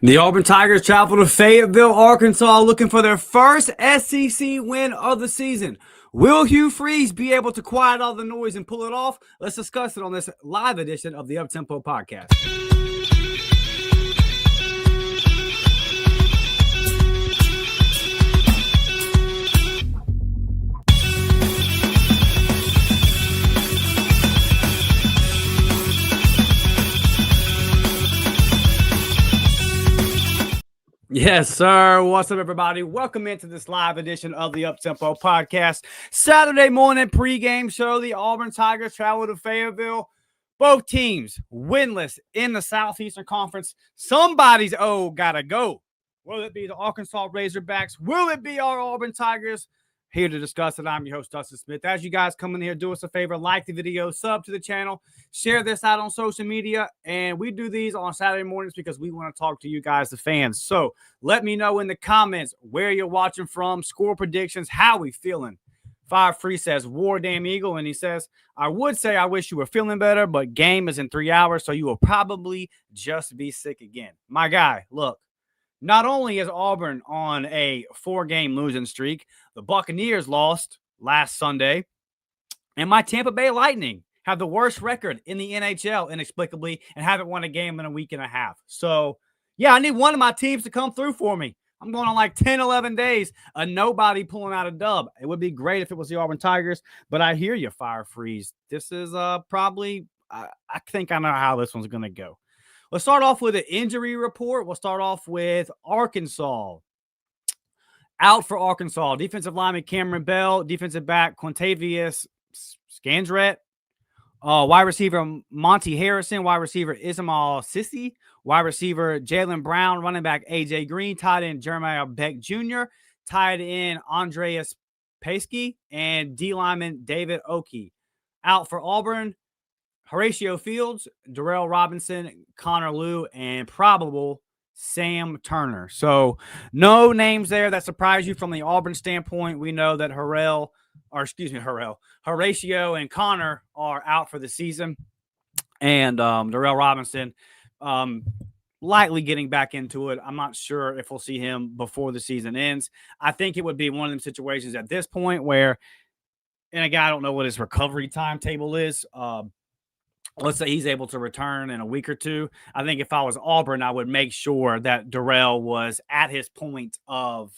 The Auburn Tigers travel to Fayetteville, Arkansas, looking for their first SEC win of the season. Will Hugh be able to quiet all the noise and pull it off? Let's discuss it on this live edition of the Uptempo Podcast. Yes, sir. What's up, everybody? Welcome into this live edition of the Uptempo Podcast. Saturday morning pregame show. The Auburn Tigers travel to Fayetteville. Both teams winless in the Southeastern Conference. Somebody's gotta go. Will it be the Arkansas Razorbacks? Will it be our Auburn Tigers? Here to discuss it, I'm your host, Dustin Smith. As you guys come in here, do us a favor, like the video, sub to the channel, share this out on social media, and we do these on Saturday mornings because we want to talk to you guys, the fans. So let me know in the comments where you're watching from, score predictions, how we feeling. Fire Free says, War Damn Eagle, and he says, I would say I wish you were feeling better, but game is in 3 hours, so you will probably just be sick again. My guy, look. Not only is Auburn on a 4-game losing streak, the Buccaneers lost last Sunday, and my Tampa Bay Lightning have the worst record in the NHL inexplicably and haven't won a game in a week and a half. So, yeah, I need one of my teams to come through for me. I'm going on like 10, 11 days of nobody pulling out a dub. It would be great if it was the Auburn Tigers, but I hear you, Fire Freeze. This is probably I think I know how this one's going to go. Let's start off with an injury report. We'll start off with Arkansas. Out for Arkansas, defensive lineman Cameron Bell, defensive back Quintavious Scandrett, wide receiver Monty Harrison, wide receiver Ismail Sissy, wide receiver Jalen Brown, running back A.J. Green, tight end Jeremiah Beck Jr., tight end Andreas Paskey, and D lineman David Oki. Out for Auburn, Horatio Fields, Darrell Robinson, Connor Liu, and probable Sam Turner. So no names there that surprise you from the Auburn standpoint. We know that Horatio and Connor are out for the season. And Darrell Robinson likely getting back into it. I'm not sure if we'll see him before the season ends. I think it would be one of them situations at this point where, and again, I don't know what his recovery timetable is. Let's say he's able to return in a week or two. I think if I was Auburn, I would make sure that Darrell was at his point of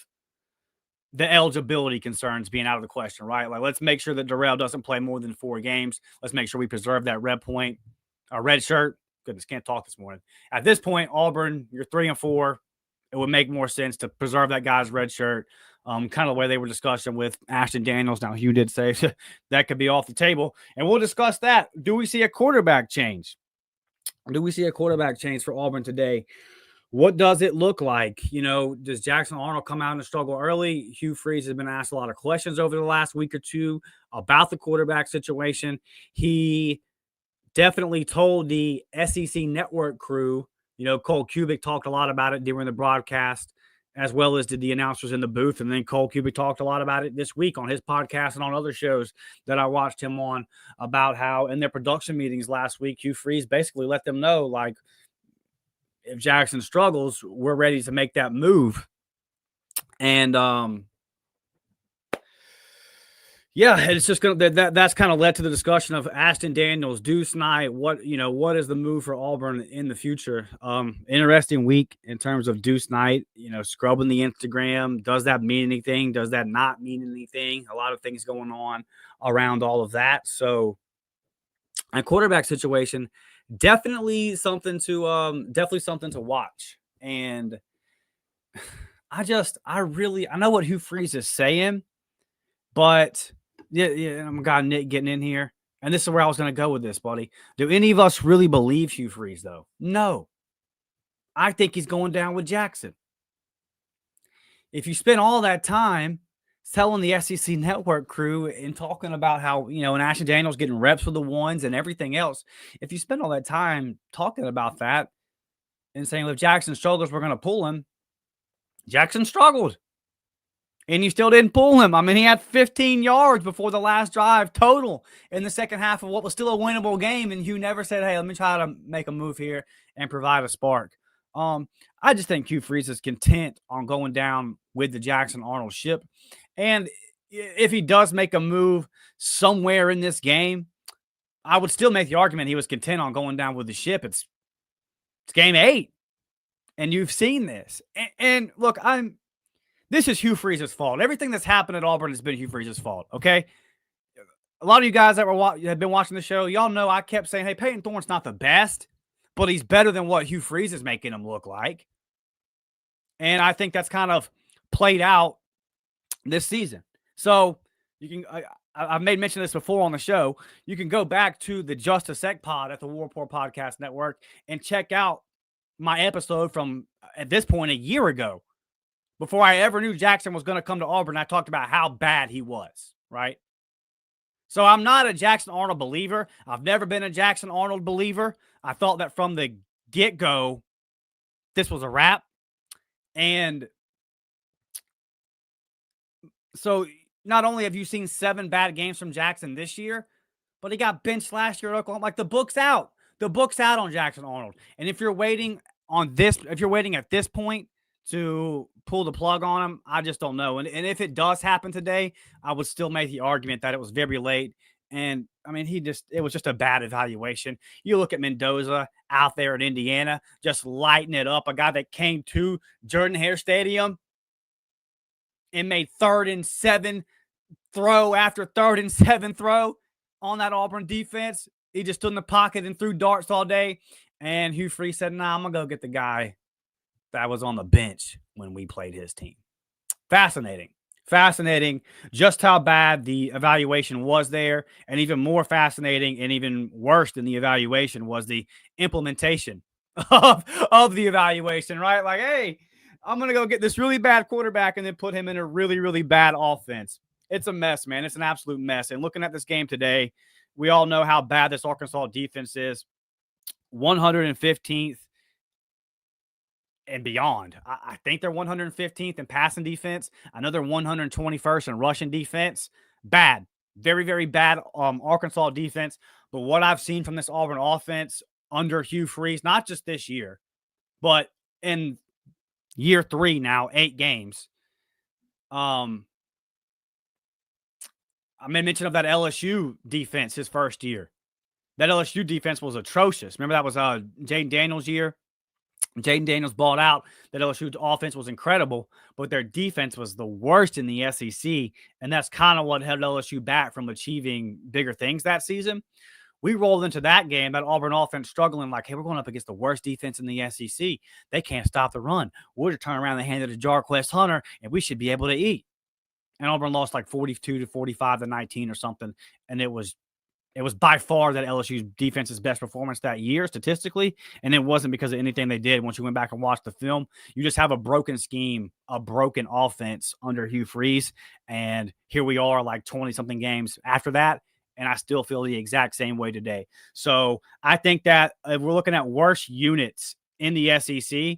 the eligibility concerns being out of the question, right? Like, let's make sure that Darrell doesn't play more than 4 games. Let's make sure we preserve that red shirt. Goodness, can't talk this morning. At this point, Auburn, you're 3-4. It would make more sense to preserve that guy's red shirt. Kind of the way they were discussing with Ashton Daniels. Now, Hugh did say that could be off the table, and we'll discuss that. Do we see a quarterback change? Do we see a quarterback change for Auburn today? What does it look like? You know, does Jackson Arnold come out and struggle early? Hugh Freeze has been asked a lot of questions over the last week or two about the quarterback situation. He definitely told the SEC network crew, you know, Cole Kubik talked a lot about it during the broadcast, as well as did the announcers in the booth. And then Cole Kubik talked a lot about it this week on his podcast and on other shows that I watched him on, about how in their production meetings last week, Hugh Freeze basically let them know, like, if Jackson struggles, we're ready to make that move. And yeah, it's just gonna that's kind of led to the discussion of Ashton Daniels, Deuce Knight. What is the move for Auburn in the future? Interesting week in terms of Deuce Knight, scrubbing the Instagram. Does that mean anything? Does that not mean anything? A lot of things going on around all of that. So a quarterback situation, definitely something to watch. And I know what Hugh Freeze is saying, but yeah, I'm got Nick getting in here. And this is where I was going to go with this, buddy. Do any of us really believe Hugh Freeze, though? No. I think he's going down with Jackson. If you spend all that time telling the SEC network crew and talking about how, and Ashton Daniels getting reps with the ones and everything else, if you spend all that time talking about that and saying, if Jackson struggles, we're going to pull him. Jackson struggled. And you still didn't pull him. I mean, he had 15 yards before the last drive total in the second half of what was still a winnable game. And Hugh never said, hey, let me try to make a move here and provide a spark. I just think Hugh Freeze is content on going down with the Jackson Arnold ship. And if he does make a move somewhere in this game, I would still make the argument he was content on going down with the ship. It's game 8, and you've seen this. And look, this is Hugh Freeze's fault. Everything that's happened at Auburn has been Hugh Freeze's fault, okay? A lot of you guys that have been watching the show, y'all know I kept saying, hey, Peyton Thorne's not the best, but he's better than what Hugh Freeze is making him look like. And I think that's kind of played out this season. So you can, I've made mention of this before on the show. You can go back to the Just a Sec pod at the War Report Podcast Network and check out my episode from, at this point, a year ago. Before I ever knew Jackson was going to come to Auburn, I talked about how bad he was, right? So I'm not a Jackson Arnold believer. I've never been a Jackson Arnold believer. I thought that from the get-go, this was a wrap. And so not only have you seen 7 bad games from Jackson this year, but he got benched last year at Oklahoma. Like, the book's out. The book's out on Jackson Arnold. And if you're waiting at this point to pull the plug on him, I just don't know. And if it does happen today, I would still make the argument that it was very late. And I mean, it was just a bad evaluation. You look at Mendoza out there in Indiana, just lighting it up. A guy that came to Jordan-Hare Stadium and made 3rd and 7 throw after 3rd and 7 throw on that Auburn defense. He just stood in the pocket and threw darts all day. And Hugh Freeze said, nah, I'm going to go get the guy that was on the bench when we played his team. Fascinating just how bad the evaluation was there. And even more fascinating and even worse than the evaluation was the implementation of the evaluation, right? Like, hey, I'm going to go get this really bad quarterback and then put him in a really, really bad offense. It's a mess, man. It's an absolute mess. And looking at this game today, we all know how bad this Arkansas defense is. 115th and beyond. I think they're 115th in passing defense. I know they're 121st in rushing defense. Bad. Very, very bad Arkansas defense. But what I've seen from this Auburn offense under Hugh Freeze, not just this year, but in year 3 now, 8 games. I made mention of that LSU defense his first year. That LSU defense was atrocious. Remember that was Jaden Daniels' year? Jaden Daniels balled out. That LSU offense was incredible, but their defense was the worst in the SEC, and that's kind of what held LSU back from achieving bigger things that season. We rolled into that game, that Auburn offense struggling like, hey, we're going up against the worst defense in the SEC. They can't stop the run. We'll just turn around and hand it to Jarquest Hunter, and we should be able to eat. And Auburn lost like 42-45 to 19 or something, and it was by far that LSU's defense's best performance that year statistically, and it wasn't because of anything they did. Once you went back and watched the film, you just have a broken scheme, a broken offense under Hugh Freeze, and here we are like 20-something games after that, and I still feel the exact same way today. So I think that if we're looking at worse units in the SEC,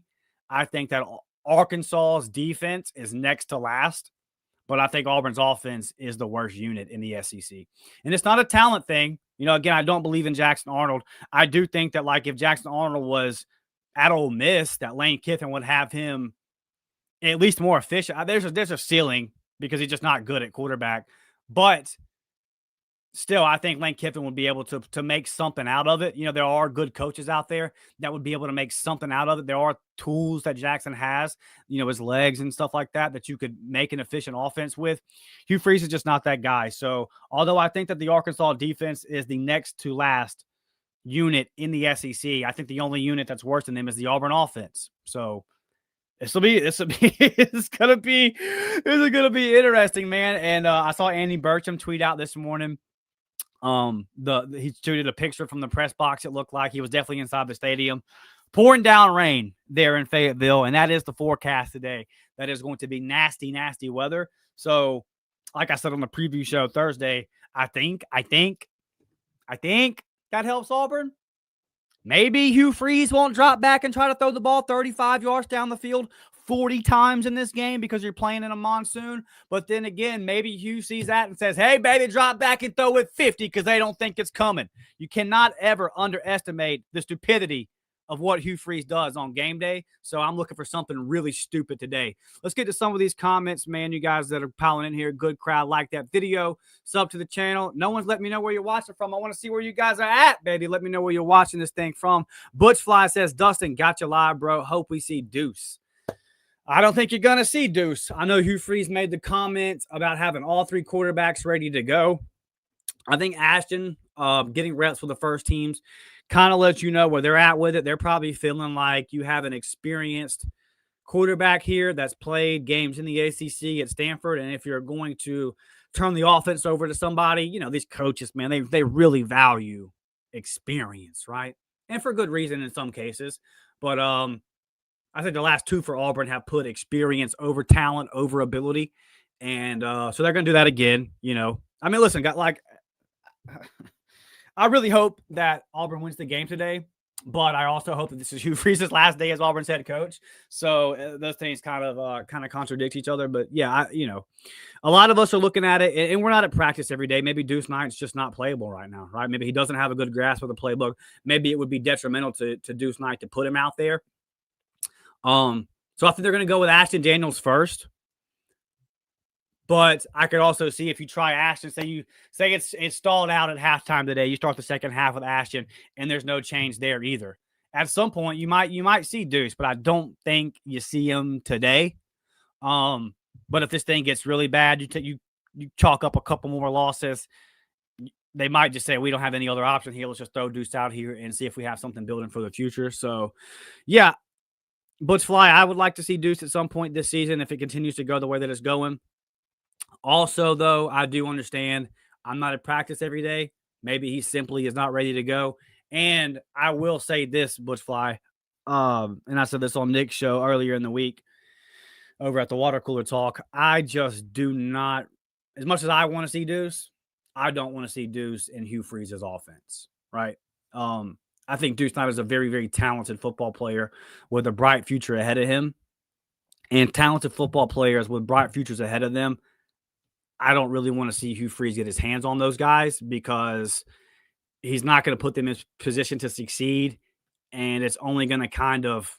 I think that Arkansas's defense is next to last. But I think Auburn's offense is the worst unit in the SEC. And it's not a talent thing. You know, again, I don't believe in Jackson Arnold. I do think that, like, if Jackson Arnold was at Ole Miss, that Lane Kiffin would have him at least more efficient. There's a ceiling because he's just not good at quarterback. But still, I think Lane Kiffin would be able to make something out of it. You know, there are good coaches out there that would be able to make something out of it. There are tools that Jackson has, you know, his legs and stuff like that you could make an efficient offense with. Hugh Freeze is just not that guy. So, although I think that the Arkansas defense is the next to last unit in the SEC, I think the only unit that's worse than them is the Auburn offense. So, it's gonna be interesting, man. And I saw Andy Burcham tweet out this morning. He tweeted a picture from the press box. It looked like he was definitely inside the stadium. Pouring down rain there in Fayetteville, and that is the forecast today. That is going to be nasty, nasty weather. So, like I said on the preview show Thursday, I think that helps Auburn. Maybe Hugh Freeze won't drop back and try to throw the ball 35 yards down the field 40 times in this game because you're playing in a monsoon. But then again, maybe Hugh sees that and says, hey, baby, drop back and throw it 50 because they don't think it's coming. You cannot ever underestimate the stupidity of what Hugh Freeze does on game day. So I'm looking for something really stupid today. Let's get to some of these comments, man. You guys that are piling in here, good crowd, like that video, sub to the channel. No one's let me know where you're watching from. I want to see where you guys are at, baby. Let me know where you're watching this thing from. Butchfly says, Dustin, got you live, bro. Hope we see Deuce. I don't think you're going to see Deuce. I know Hugh Freeze made the comment about having all three quarterbacks ready to go. I think Ashton getting reps for the first teams kind of lets you know where they're at with it. They're probably feeling like you have an experienced quarterback here that's played games in the ACC at Stanford. And if you're going to turn the offense over to somebody, you know, these coaches, man, they really value experience, right? And for good reason in some cases. But I think the last two for Auburn have put experience over talent, over ability. And so they're going to do that again, you know. I mean, listen, I really hope that Auburn wins the game today, but I also hope that this is Hugh Freeze's last day as Auburn's head coach. So those things kind of contradict each other. But yeah, a lot of us are looking at it, and we're not at practice every day. Maybe Deuce Knight's just not playable right now, right? Maybe he doesn't have a good grasp of the playbook. Maybe it would be detrimental to Deuce Knight to put him out there. So I think they're going to go with Ashton Daniels first. But I could also see if you try Ashton, say it's stalled out at halftime today, you start the second half with Ashton, and there's no change there either. At some point, you might see Deuce, but I don't think you see him today. But if this thing gets really bad, you chalk up a couple more losses, they might just say we don't have any other option here. Let's just throw Deuce out here and see if we have something building for the future. So, yeah, Butchfly, I would like to see Deuce at some point this season if it continues to go the way that it's going. Also, though, I do understand I'm not at practice every day. Maybe he simply is not ready to go. And I will say this, Butchfly, and I said this on Nick's show earlier in the week over at the Water Cooler Talk. I just do not, as much as I want to see Deuce, I don't want to see Deuce in Hugh Freeze's offense, right? I think Deuce Knight is a very, very talented football player with a bright future ahead of him. And talented football players with bright futures ahead of them, I don't really want to see Hugh Freeze get his hands on those guys because he's not going to put them in position to succeed, and it's only going to kind of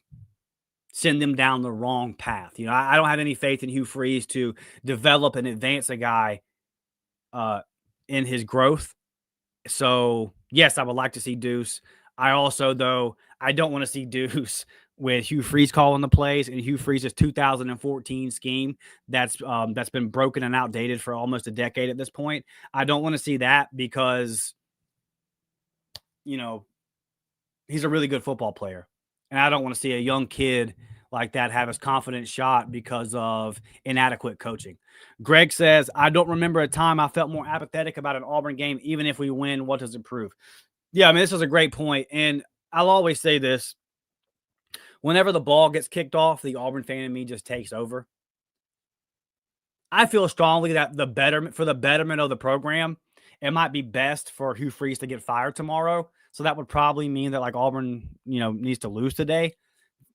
send them down the wrong path. You know, I don't have any faith in Hugh Freeze to develop and advance a guy in his growth. So, yes, I would like to see Deuce. I also, though, I don't want to see Deuce with Hugh Freeze calling the plays and Hugh Freeze's 2014 scheme that's been broken and outdated for almost a decade at this point. I don't want to see that because, you know, he's a really good football player. And I don't want to see a young kid like that have his confidence shot because of inadequate coaching. Greg says, I don't remember a time I felt more apathetic about an Auburn game. Even if we win, what does it prove? Yeah, I mean, this is a great point. And I'll always say this. Whenever the ball gets kicked off, the Auburn fan in me just takes over. I feel strongly that for the betterment of the program, it might be best for Hugh Freeze to get fired tomorrow. So that would probably mean that like Auburn, needs to lose today.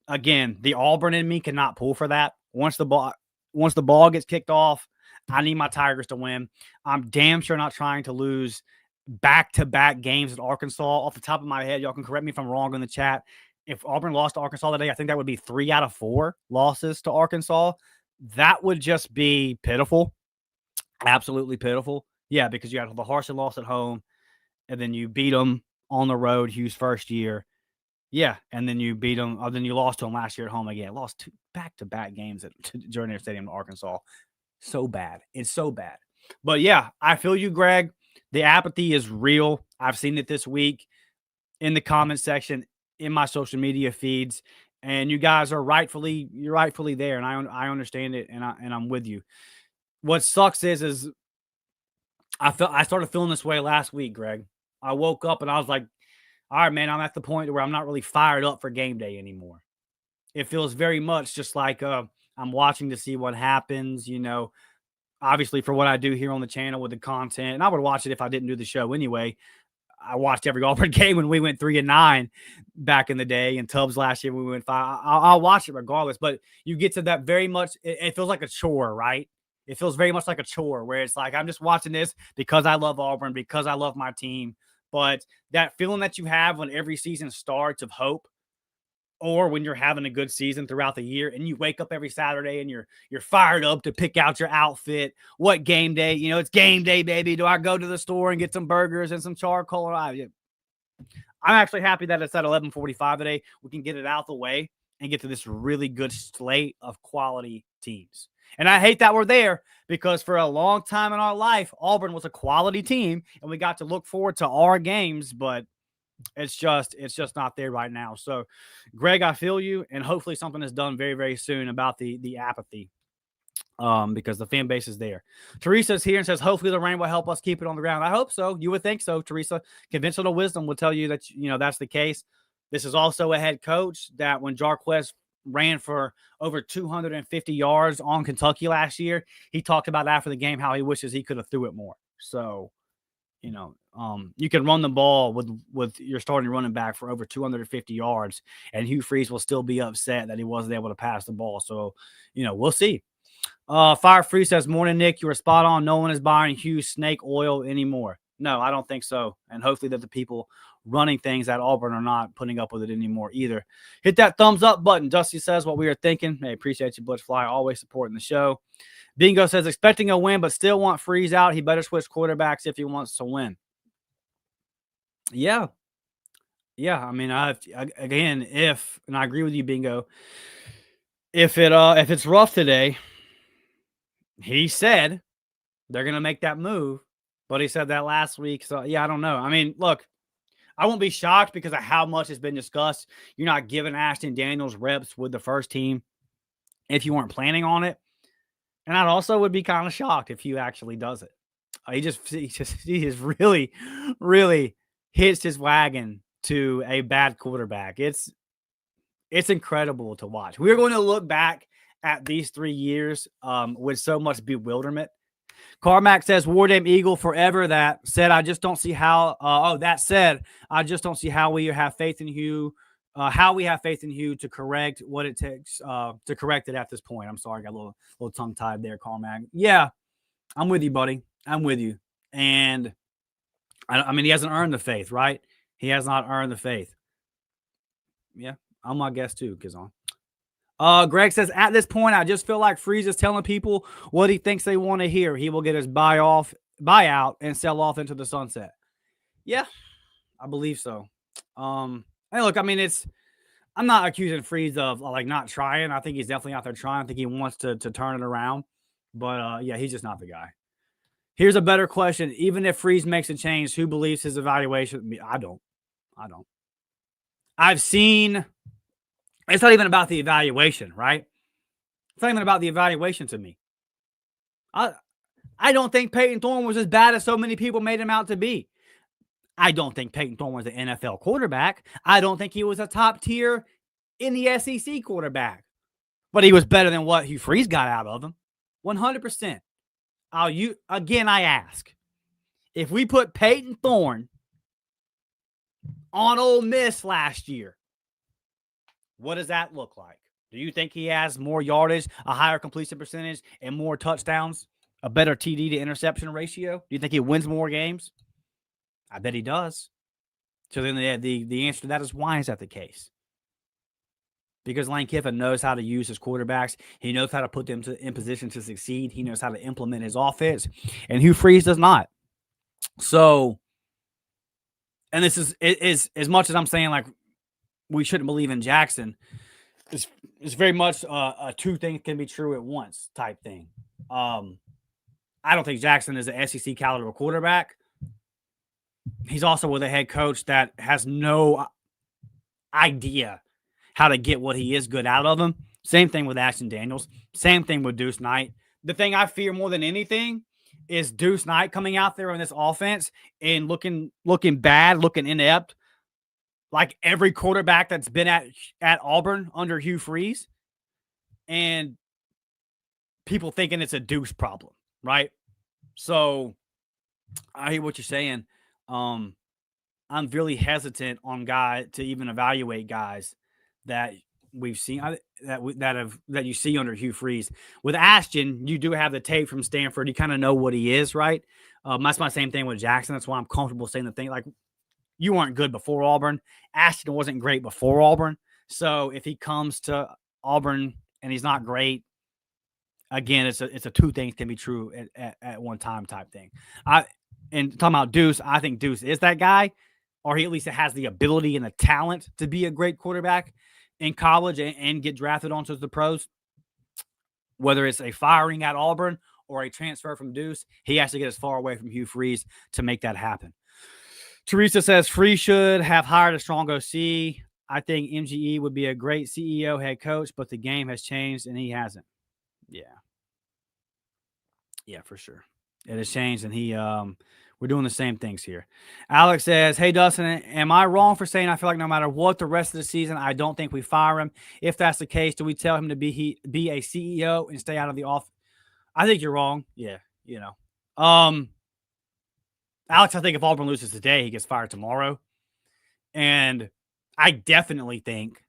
Again, the Auburn in me cannot pull for that. Once the ball gets kicked off, I need my Tigers to win. I'm damn sure not trying to lose back-to-back games at Arkansas. Off the top of my head, y'all can correct me if I'm wrong in the chat. If Auburn lost to Arkansas today, I think that would be 3 out of 4 losses to Arkansas. That would just be pitiful. Absolutely pitiful. Yeah, because you had the Harsin loss at home, and then you beat them on the road, Hugh's first year. Yeah, and then you beat them. Then you lost to them last year at home again. Lost 2 back-to-back games at Jordan Stadium to Arkansas. So bad. It's so bad. But yeah, I feel you, Greg. The apathy is real. I've seen it this week in the comment section, in my social media feeds, and you guys are rightfully there, and I understand it, and I'm with you. What sucks is I started feeling this way last week, Greg. I woke up and I was like, all right, man, I'm at the point where I'm not really fired up for game day anymore. It feels very much just like I'm watching to see what happens, obviously for what I do here on the channel with the content, and I would watch it if I didn't do the show anyway. I watched every Auburn game when we went 3-9 back in the day, and Tubbs last year when we went 5. I'll watch it regardless, but you get to that very much. It feels like a chore, right? It feels very much like a chore where it's like, I'm just watching this because I love Auburn, because I love my team. But that feeling that you have when every season starts of hope, or when you're having a good season throughout the year and you wake up every Saturday and you're fired up to pick out your outfit. What game day? It's game day, baby. Do I go to the store and get some burgers and some charcoal? I'm actually happy that it's at 11:45 today. We can get it out the way and get to this really good slate of quality teams. And I hate that we're there because for a long time in our life, Auburn was a quality team and we got to look forward to our games, but it's just not there right now. So, Greg, I feel you, and hopefully something is done very, very soon about the apathy, because the fan base is there. Teresa's here and says, hopefully the rain will help us keep it on the ground. I hope so. You would think so, Teresa. Conventional wisdom will tell you that that's the case. This is also a head coach that when Jarquez ran for over 250 yards on Kentucky last year, he talked about after the game how he wishes he could have threw it more. So, you can run the ball with your starting running back for over 250 yards, and Hugh Freeze will still be upset that he wasn't able to pass the ball. So, we'll see. Fire Free says, morning, Nick. You were spot on. No one is buying Hugh snake oil anymore. No, I don't think so. And hopefully that the people running things at Auburn are not putting up with it anymore either. Hit that thumbs up button. Dusty says what we are thinking. Hey, appreciate you, Butch Fly, always supporting the show. Bingo says, expecting a win, but still want Freeze out. He better switch quarterbacks if he wants to win. Yeah. I mean, and I agree with you, Bingo. If it's rough today, he said they're going to make that move, but he said that last week. So, yeah, I don't know. I mean, look, I won't be shocked because of how much has been discussed. You're not giving Ashton Daniels reps with the first team if you weren't planning on it. And I also would be kind of shocked if Hugh actually does it. He just really, really hitched his wagon to a bad quarterback. It's incredible to watch. We're going to look back at these 3 years with so much bewilderment. Carmack says, Wardam Eagle forever. That said, I just don't see how. I just don't see how we have faith in Hugh. How we have faith in Hugh to correct what it takes to correct it at this point. I'm sorry, I got a little tongue tied there, Carmack. Yeah, I'm with you, buddy. I'm with you. And I mean, he hasn't earned the faith, right? He has not earned the faith. Yeah, I'm my guest too, Kizon. Greg says, at this point, I just feel like Freeze is telling people what he thinks they want to hear. He will get his buyout and sell off into the sunset. Yeah, I believe so. Hey, look, I mean, I'm not accusing Freeze of like not trying. I think he's definitely out there trying. I think he wants to turn it around. But yeah, he's just not the guy. Here's a better question. Even if Freeze makes a change, who believes his evaluation? I don't. I've seen. It's not even about the evaluation, right? It's not even about the evaluation to me. I don't think Peyton Thorne was as bad as so many people made him out to be. I don't think Peyton Thorne was an NFL quarterback. I don't think he was a top tier in the SEC quarterback. But he was better than what Hugh Freeze got out of him. 100%. I ask, if we put Peyton Thorne on Ole Miss last year, what does that look like? Do you think he has more yardage, a higher completion percentage, and more touchdowns, a better TD to interception ratio? Do you think he wins more games? I bet he does. So then the answer to that is, why is that the case? Because Lane Kiffin knows how to use his quarterbacks. He knows how to put them in position to succeed. He knows how to implement his offense. And Hugh Freeze does not. So, and this is as much as I'm saying, like, we shouldn't believe in Jackson. It's very much a two things can be true at once type thing. I don't think Jackson is an SEC caliber quarterback. He's also with a head coach that has no idea how to get what he is good out of him. Same thing with Ashton Daniels. Same thing with Deuce Knight. The thing I fear more than anything is Deuce Knight coming out there in this offense and looking bad, looking inept, like every quarterback that's been at Auburn under Hugh Freeze, and people thinking it's a Deuce problem, right? So I hear what you're saying. I'm really hesitant on guys to even evaluate guys that we've seen that you see under Hugh Freeze. With Ashton, you do have the tape from Stanford. You kind of know what he is, right? That's my same thing with Jackson. That's why I'm comfortable saying the thing. Like, you weren't good before Auburn. Ashton wasn't great before Auburn. So if he comes to Auburn and he's not great, again, it's a two things can be true at one time type thing. And talking about Deuce, I think Deuce is that guy, or he at least has the ability and the talent to be a great quarterback in college and get drafted onto the pros. Whether it's a firing at Auburn or a transfer from Deuce, he has to get as far away from Hugh Freeze to make that happen. Teresa says Freeze should have hired a strong OC. I think MGE would be a great CEO head coach, but the game has changed and he hasn't. Yeah, for sure. It has changed, and we're doing the same things here. Alex says, hey, Dustin, am I wrong for saying I feel like no matter what the rest of the season, I don't think we fire him? If that's the case, do we tell him to be a CEO and stay out of the off? I think you're wrong. Yeah, Alex, I think if Auburn loses today, he gets fired tomorrow. And I definitely think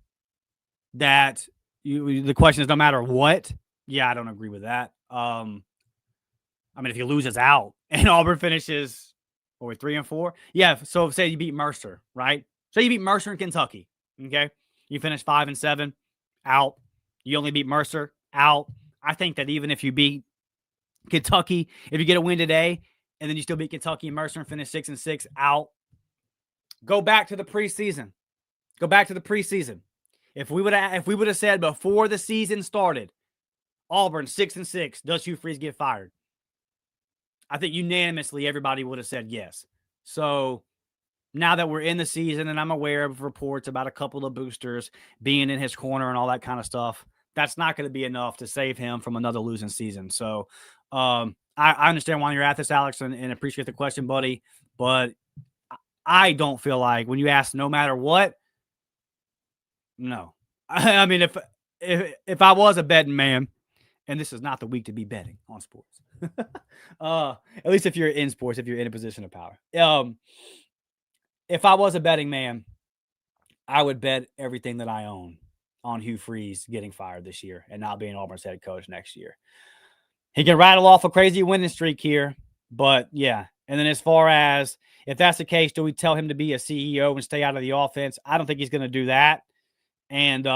that the question is no matter what. Yeah, I don't agree with that. I mean, if he loses out and Auburn finishes, 3-4? Yeah, so say you beat Mercer, right? So you beat Mercer in Kentucky, okay? You finish 5-7, out. You only beat Mercer, out. I think that even if you beat Kentucky, if you get a win today, and then you still beat Kentucky and Mercer and finish 6-6, out. Go back to the preseason. If we would have said before the season started, Auburn 6-6, does Hugh Freeze get fired? I think unanimously everybody would have said yes. So now that we're in the season and I'm aware of reports about a couple of boosters being in his corner and all that kind of stuff, that's not going to be enough to save him from another losing season. So I understand why you're at this, Alex, and appreciate the question, buddy. But I don't feel like when you ask no matter what, no. I mean, if I was a betting man, and this is not the week to be betting on sports. At least if you're in sports, if you're in a position of power. If I was a betting man, I would bet everything that I own on Hugh Freeze getting fired this year and not being Auburn's head coach next year. He can rattle off a crazy winning streak here, but yeah. And then as far as if that's the case, do we tell him to be a CEO and stay out of the offense? I don't think he's going to do that. And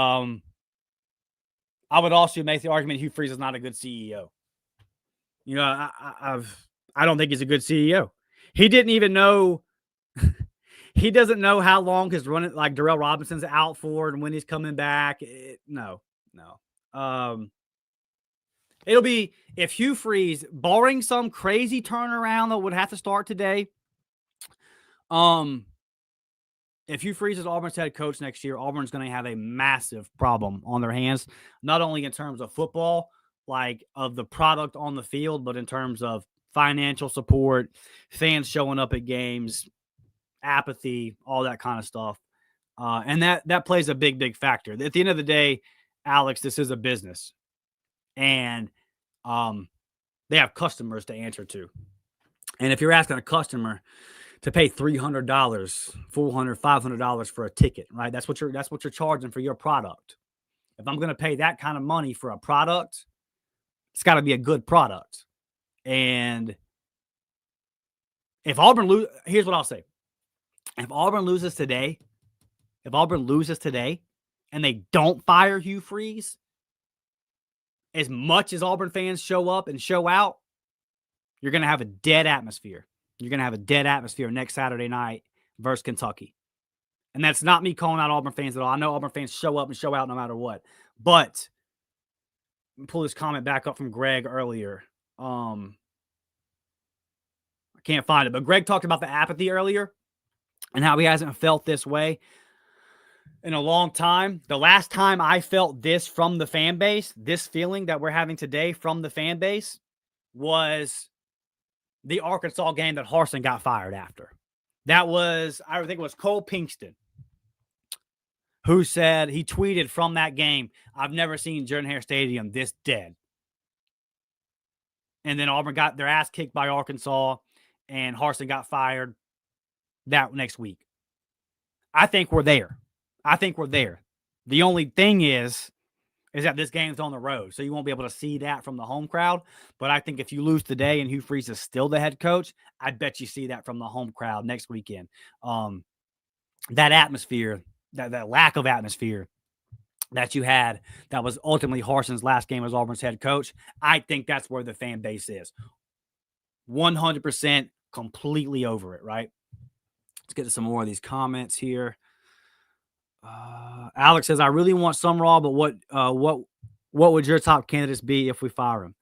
I would also make the argument Hugh Freeze is not a good CEO. I don't think he's a good CEO. He didn't even know. He doesn't know how long his running, like Darrell Robinson's out for and when he's coming back. No. It'll be if Hugh Freeze, barring some crazy turnaround that would have to start today. If Hugh Freeze is Auburn's head coach next year, Auburn's going to have a massive problem on their hands, not only in terms of football, like of the product on the field, but in terms of financial support, fans showing up at games, apathy, all that kind of stuff. And that plays a big factor. At the end of the day, Alex, this is a business. And they have customers to answer to. And if you're asking a customer to pay $300, $400, $500 for a ticket, right? That's what you're charging for your product. If I'm going to pay that kind of money for a product, it's got to be a good product. And if Auburn here's what I'll say. If Auburn loses today, and they don't fire Hugh Freeze, as much as Auburn fans show up and show out, you're going to have a dead atmosphere. You're going to have a dead atmosphere next Saturday night versus Kentucky. And that's not me calling out Auburn fans at all. I know Auburn fans show up and show out no matter what. But pull this comment back up from Greg earlier. I can't find it, but Greg talked about the apathy earlier and how he hasn't felt this way in a long time. The last time I felt this from the fan base, this feeling that we're having today from the fan base, was the Arkansas game that Harsin got fired after. That was, I think it was Cole Pinkston, who said, he tweeted from that game, I've never seen Jordan-Hare Stadium this dead. And then Auburn got their ass kicked by Arkansas, and Harsin got fired that next week. I think we're there. The only thing is that this game's on the road, so you won't be able to see that from the home crowd. But I think if you lose today and Hugh Freeze is still the head coach, I bet you see that from the home crowd next weekend. That atmosphere, that lack of atmosphere that you had that was ultimately Harson's last game as Auburn's head coach. I think that's where the fan base is. 100% completely over it, right? Let's get to some more of these comments here. Alex says, I really want Summerall, but what would your top candidates be if we fire him?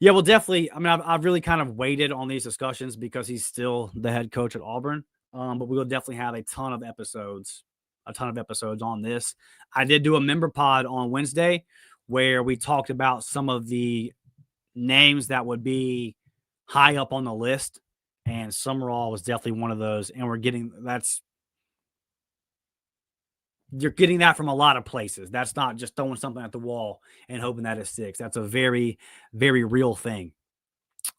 Yeah, well, definitely. I mean, I've really kind of waited on these discussions because he's still the head coach at Auburn. But we will definitely have a ton of episodes on this. I did do a member pod on Wednesday where we talked about some of the names that would be high up on the list, and Summerall was definitely one of those. And you're getting that from a lot of places. That's not just throwing something at the wall and hoping that it sticks. That's a very, very real thing.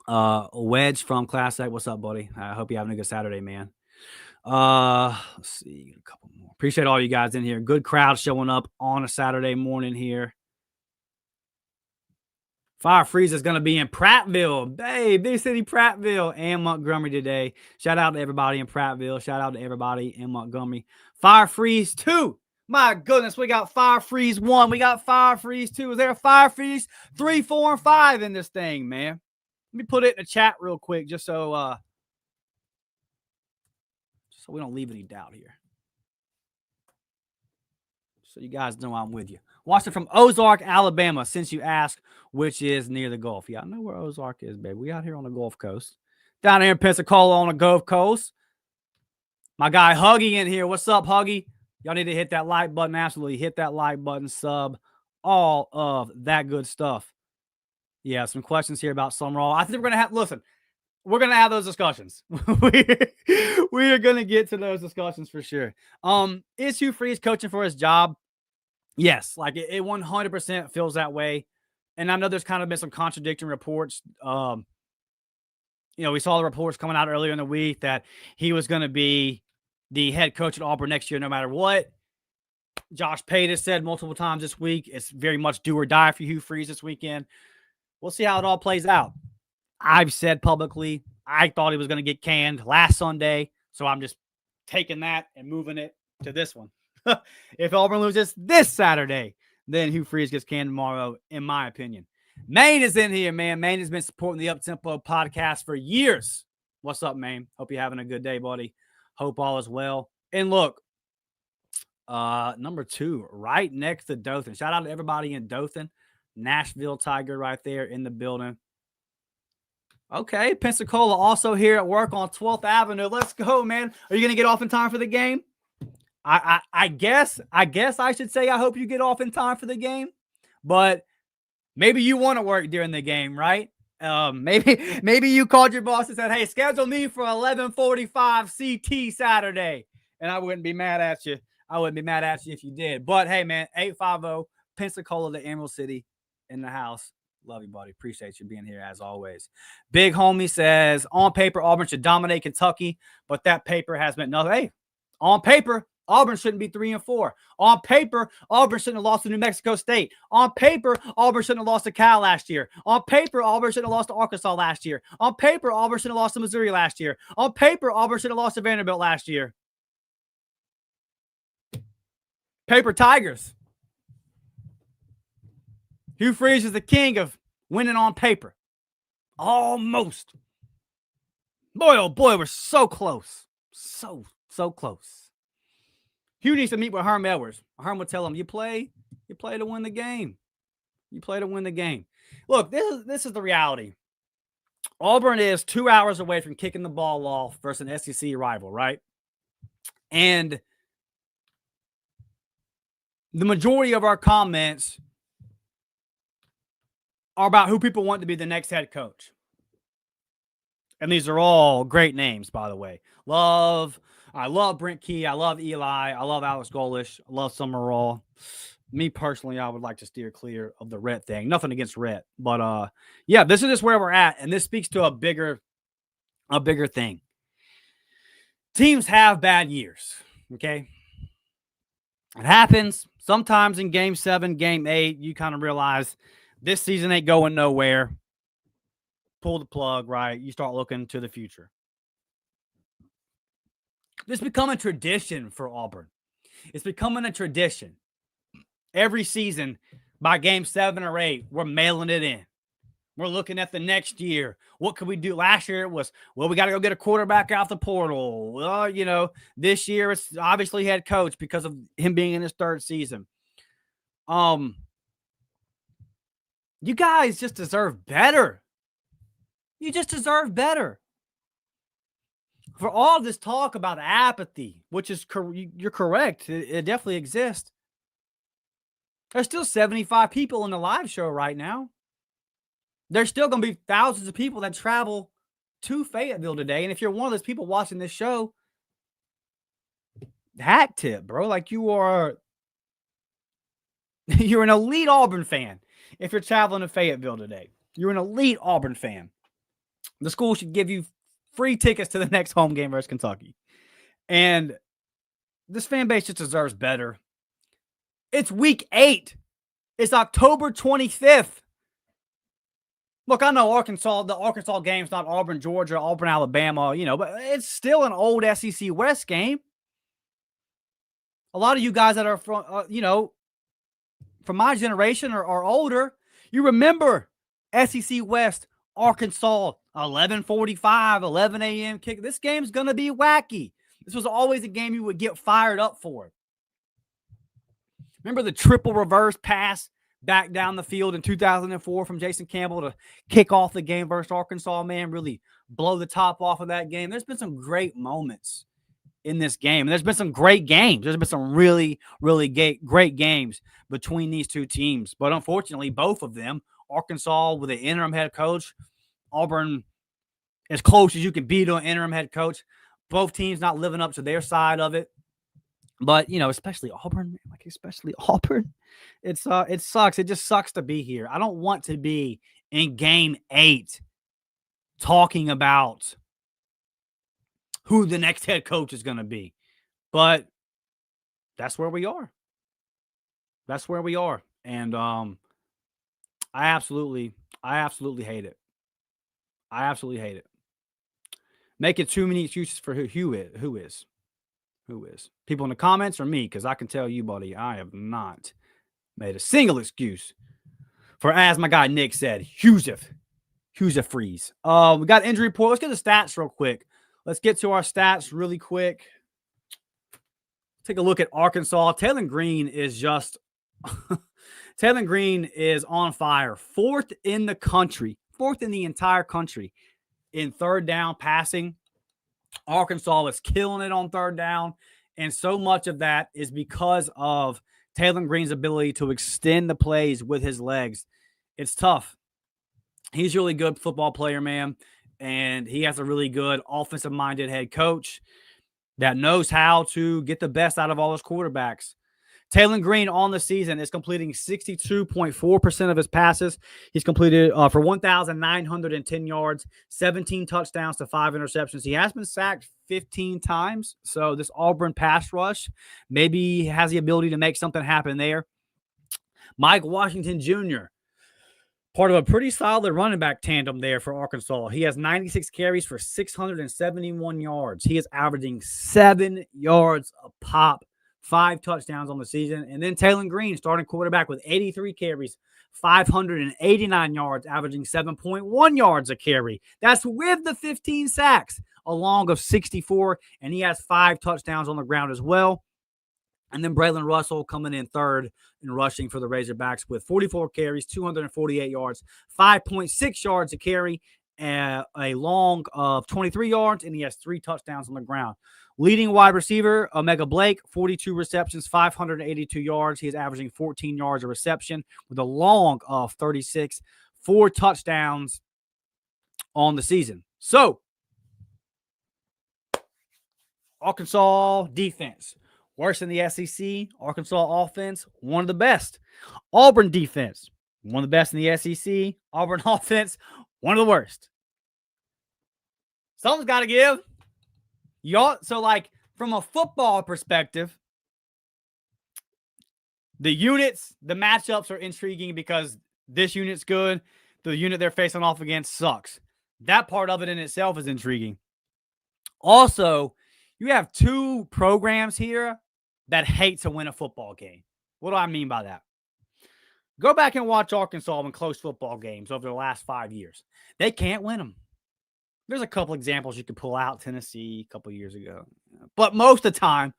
Wedge from Class A. What's up, buddy? I hope you're having a good Saturday, man. Let's see, a couple more. Appreciate all you guys in here. Good crowd showing up on a Saturday morning here. Fire Freeze is going to be in Prattville. Hey, Big City Prattville and Montgomery today. Shout out to everybody in Prattville. Shout out to everybody in Montgomery. Fire Freeze 2. My goodness, we got Fire Freeze 1. We got Fire Freeze 2. Is there a Fire Freeze 3, 4, and 5 in this thing, man? Let me put it in the chat real quick just so we don't leave any doubt here. So you guys know I'm with you. Watching from Ozark, Alabama, since you asked, which is near the Gulf. Yeah, I know where Ozark is, baby. We out here on the Gulf Coast. Down here in Pensacola on the Gulf Coast. My guy Huggy in here. What's up, Huggy? Y'all need to hit that like button. Absolutely. Hit that like button, sub, all of that good stuff. Yeah, some questions here about Summerall. I think we're going to have those discussions. we are going to get to those discussions for sure. Is Hugh Freeze coaching for his job? Yes, like it 100% feels that way. And I know there's kind of been some contradicting reports. We saw the reports coming out earlier in the week that he was going to be the head coach at Auburn next year, no matter what. Josh Pate has said multiple times this week, it's very much do or die for Hugh Freeze this weekend. We'll see how it all plays out. I've said publicly, I thought he was going to get canned last Sunday. So I'm just taking that and moving it to this one. If Auburn loses this Saturday, then Hugh Freeze gets canned tomorrow, in my opinion. Maine is in here, man. Maine has been supporting the Uptempo podcast for years. What's up, Maine? Hope you're having a good day, buddy. Hope all is well. And look, number 2, right next to Dothan. Shout out to everybody in Dothan. Nashville Tiger right there in the building. Okay, Pensacola also here at work on 12th Avenue. Let's go, man. Are you going to get off in time for the game? I guess I should say I hope you get off in time for the game, but maybe you want to work during the game, right? Maybe you called your boss and said, "Hey, schedule me for 11:45 CT Saturday," and I wouldn't be mad at you. I wouldn't be mad at you if you did. But hey, man, 850 Pensacola to Emerald City in the house. Love you, buddy. Appreciate you being here as always. Big Homie says, on paper, Auburn should dominate Kentucky, but that paper has meant nothing. Hey, on paper, Auburn shouldn't be 3-4. On paper, Auburn shouldn't have lost to New Mexico State. On paper, Auburn shouldn't have lost to Cal last year. On paper, Auburn shouldn't have lost to Arkansas last year. On paper, Auburn shouldn't have lost to Missouri last year. On paper, Auburn should have lost to Vanderbilt last year. Paper Tigers. Hugh Freeze is the king of winning on paper. Almost. Boy, oh boy, we're so close. So close. Hugh needs to meet with Herm Edwards. Herm will tell him, you play to win the game. You play to win the game. Look, this is the reality. Auburn is 2 hours away from kicking the ball off versus an SEC rival, right? And the majority of our comments are about who people want to be the next head coach. And these are all great names, by the way. I love Brent Key. I love Eli. I love Alex Golish. I love Summerall. Me personally, I would like to steer clear of the Rhett thing. Nothing against Rhett. But yeah, this is just where we're at. And this speaks to a bigger thing. Teams have bad years. Okay. It happens. Sometimes in game 7, game 8, you kind of realize this season ain't going nowhere. Pull the plug, right? You start looking to the future. This is becoming a tradition for Auburn. It's becoming a tradition. every season by game 7 or 8, we're mailing it in. We're looking at the next year. What could we do? Last year it was, well, we got to go get a quarterback out the portal. Well, this year it's obviously head coach because of him being in his 3rd season. You guys just deserve better. You just deserve better. For all this talk about apathy, which is you're correct. It definitely exists. There's still 75 people in the live show right now. There's still going to be thousands of people that travel to Fayetteville today. And if you're one of those people watching this show, hat tip, bro. Like you're an elite Auburn fan. If you're traveling to Fayetteville today, you're an elite Auburn fan. The school should give you free tickets to the next home game versus Kentucky. And this fan base just deserves better. It's week 8. It's October 25th. Look, I know the Arkansas game's not Auburn, Georgia, Auburn, Alabama, but it's still an old SEC West game. A lot of you guys that are from, from my generation or older, you remember SEC West, Arkansas, 11:45, 11 a.m. kick. This game's going to be wacky. This was always a game you would get fired up for. Remember the triple reverse pass back down the field in 2004 from Jason Campbell to kick off the game versus Arkansas, man, really blow the top off of that game. There's been some great moments in this game. And there's been some great games. There's been some really, really great games between these two teams. But unfortunately, both of them, Arkansas with an interim head coach, Auburn as close as you can be to an interim head coach. Both teams not living up to their side of it. But, especially Auburn, it sucks. It just sucks to be here. I don't want to be in game 8 talking about who the next head coach is going to be. But that's where we are. That's where we are. And I absolutely hate it. I absolutely hate it. Making too many excuses for who is. People in the comments or me? Because I can tell you, buddy, I have not made a single excuse for, as my guy Nick said, Hugh's a freeze. We got injury report. Let's get the stats real quick. Let's get to our stats really quick. Take a look at Arkansas. Taylor Green is just Taylor Green is on fire. 4th in the country, 4th in the entire country in 3rd down passing. Arkansas is killing it on 3rd down, and so much of that is because of Taylor Green's ability to extend the plays with his legs. It's tough. He's a really good football player, man, and he has a really good offensive-minded head coach that knows how to get the best out of all his quarterbacks. Taylor Green on the season is completing 62.4% of his passes. He's completed for 1,910 yards, 17 touchdowns to 5 interceptions. He has been sacked 15 times. So this Auburn pass rush maybe has the ability to make something happen there. Mike Washington Jr., part of a pretty solid running back tandem there for Arkansas. He has 96 carries for 671 yards. He is averaging 7 yards a pop. 5 touchdowns on the season. And then Taylor Green, starting quarterback with 83 carries, 589 yards, averaging 7.1 yards a carry. That's with the 15 sacks, along of 64, and he has 5 touchdowns on the ground as well. And then Braylon Russell coming in 3rd in rushing for the Razorbacks with 44 carries, 248 yards, 5.6 yards a carry, a long of 23 yards, and he has 3 touchdowns on the ground. Leading wide receiver, Omega Blake, 42 receptions, 582 yards. He is averaging 14 yards a reception with a long of 36, 4 touchdowns on the season. So, Arkansas defense, worse than the SEC. Arkansas offense, one of the best. Auburn defense, one of the best in the SEC. Auburn offense, one of the worst. Something's got to give. So, from a football perspective, the units, the matchups are intriguing because this unit's good. The unit they're facing off against sucks. That part of it in itself is intriguing. Also, you have 2 programs here that hate to win a football game. What do I mean by that? Go back and watch Arkansas in close football games over the last 5 years. They can't win them. There's a couple examples you could pull out. Tennessee a couple years ago. But most of the time,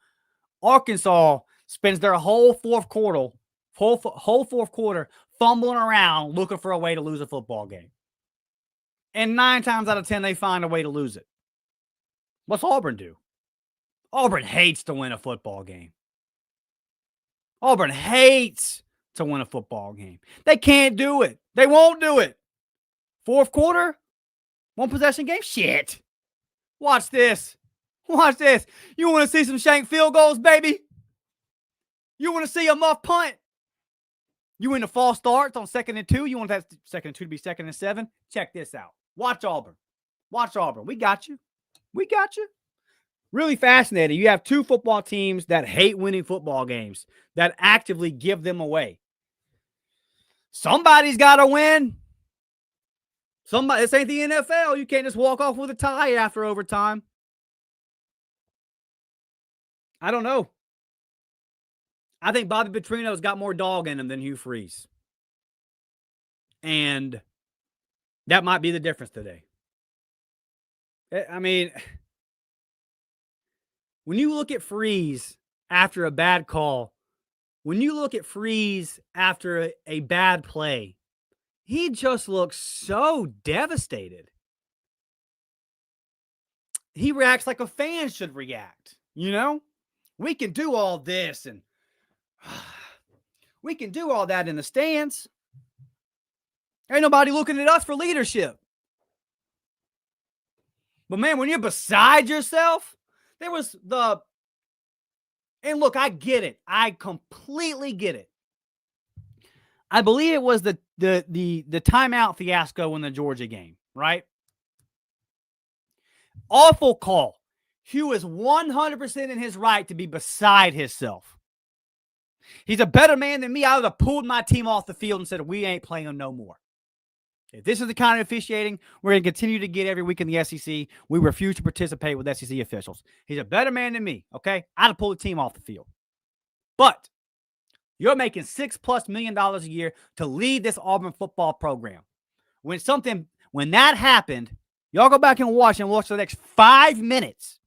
Arkansas spends their whole fourth quarter fumbling around looking for a way to lose a football game. And 9 times out of 10, they find a way to lose it. What's Auburn do? Auburn hates to win a football game. Auburn hates to win a football game. They can't do it. They won't do it. Fourth quarter, one possession game? Shit. Watch this. Watch this. You want to see some shank field goals, baby? You want to see a muff punt? You in the false starts on 2nd and 2? You want that 2nd and 2 to be 2nd and 7? Check this out. Watch Auburn. Watch Auburn. We got you. We got you. Really fascinating. You have 2 football teams that hate winning football games, that actively give them away. Somebody's got to win. This ain't the NFL. You can't just walk off with a tie after overtime. I don't know. I think Bobby Petrino's got more dog in him than Hugh Freeze. And that might be the difference today. I mean, when you look at Freeze after a bad call, when you look at Freeze after a bad play, he just looks so devastated. He reacts like a fan should react, you know? We can do all this and we can do all that in the stands. Ain't nobody looking at us for leadership. But man, when you're beside yourself, and look, I get it. I completely get it. I believe it was the timeout fiasco in the Georgia game, right? Awful call. Hugh is 100% in his right to be beside himself. He's a better man than me. I would have pulled my team off the field and said, we ain't playing no more. If this is the kind of officiating we're going to continue to get every week in the SEC, we refuse to participate with SEC officials. He's a better man than me, okay? I'd have pulled the team off the field. But you're making $6+ million a year to lead this Auburn football program. When that happened, y'all go back and watch the next 5 minutes.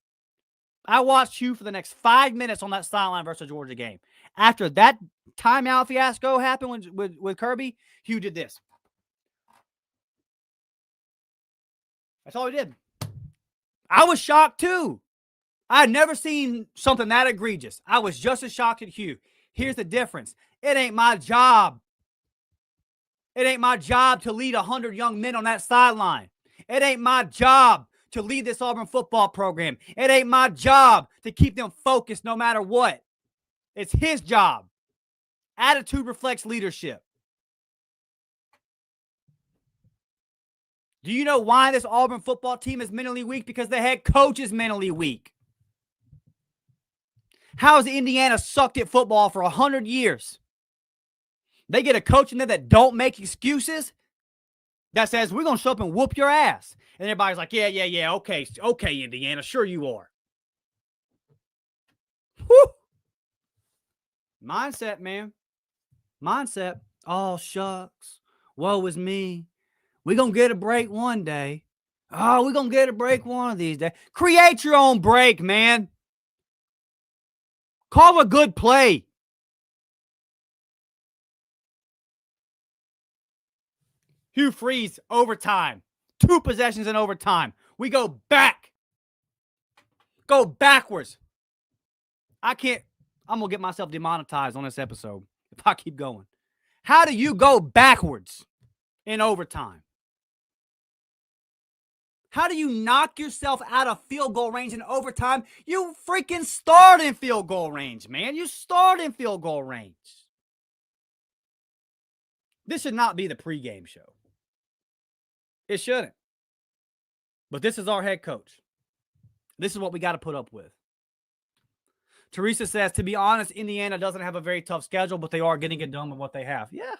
I watched Hugh for the next 5 minutes on that sideline versus Georgia game. After that timeout fiasco happened with Kirby, Hugh did this. That's all he did. I was shocked too. I had never seen something that egregious. I was just as shocked as Hugh. Here's the difference. It ain't my job. It ain't my job to lead 100 young men on that sideline. It ain't my job to lead this Auburn football program. It ain't my job to keep them focused no matter what. It's his job. Attitude reflects leadership. Do you know why this Auburn football team is mentally weak? Because the head coach is mentally weak. How has Indiana sucked at football for 100 years? They get a coach in there that don't make excuses, that says, we're going to show up and whoop your ass. And everybody's like, yeah, okay, Indiana, sure you are. Whew. Mindset, man. Mindset. Oh, shucks. Woe is me. We're going to get a break one day. Oh, we're going to get a break one of these days. Create your own break, man. Call a good play. Hugh Freeze, overtime. 2 possessions in overtime. We go back. Go backwards. I'm going to get myself demonetized on this episode if I keep going. How do you go backwards in overtime? How do you knock yourself out of field goal range in overtime? You freaking start in field goal range, man. You start in field goal range. This should not be the pregame show. It shouldn't. But this is our head coach. This is what we got to put up with. Teresa says, to be honest, Indiana doesn't have a very tough schedule, but they are getting it done with what they have. Yeah,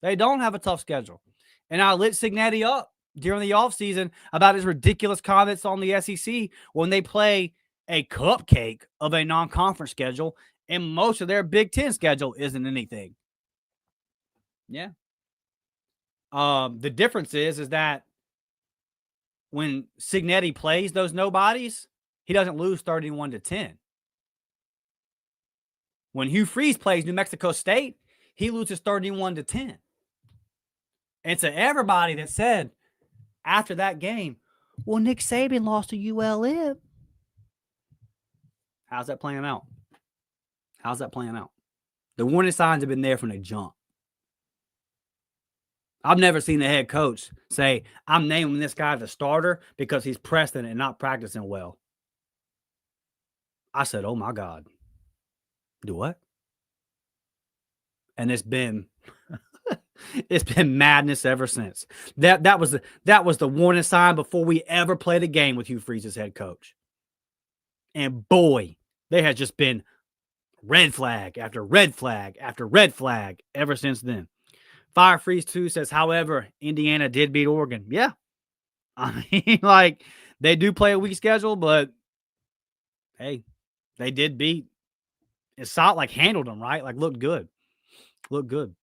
they don't have a tough schedule. And I lit Signetti up during the offseason about his ridiculous comments on the SEC when they play a cupcake of a non-conference schedule, and most of their Big Ten schedule isn't anything. Yeah. The difference is that when Cignetti plays those nobodies, he doesn't lose 31-10. When Hugh Freeze plays New Mexico State, he loses 31-10. And to everybody that said after that game, well, Nick Saban lost to ULM. How's that playing out? How's that playing out? The warning signs have been there from the jump. I've never seen the head coach say, I'm naming this guy the starter because he's pressing and not practicing well. I said, oh my God. Do what? And it's been madness ever since. That was the warning sign before we ever played a game with Hugh Freeze as head coach. And boy, there has just been red flag after red flag after red flag ever since then. Fire Freeze 2 says, however, Indiana did beat Oregon. Yeah. I mean, like, they do play a weak schedule, but hey, they did beat. It's not like handled them, right? Like, looked good. Looked good.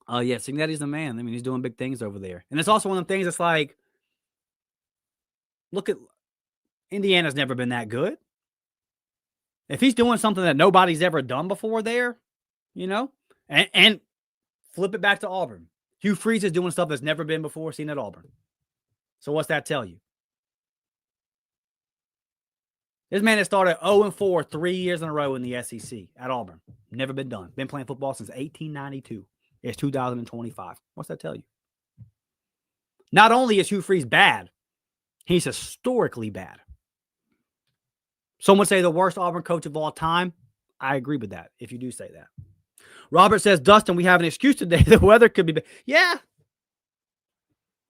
Yeah, Cignetti's the man. I mean, he's doing big things over there. And it's also one of the things that's like, look at Indiana's never been that good. If he's doing something that nobody's ever done before there, you know, and flip it back to Auburn. Hugh Freeze is doing stuff that's never been before seen at Auburn. So what's that tell you? This man has started 0-4 3 years in a row in the SEC at Auburn. Never been done. Been playing football since 1892. It's 2025. What's that tell you? Not only is Hugh Freeze bad, he's historically bad. Some would say the worst Auburn coach of all time. I agree with that, if you do say that. Robert says, Dustin, we have an excuse today. The weather could be bad. Yeah.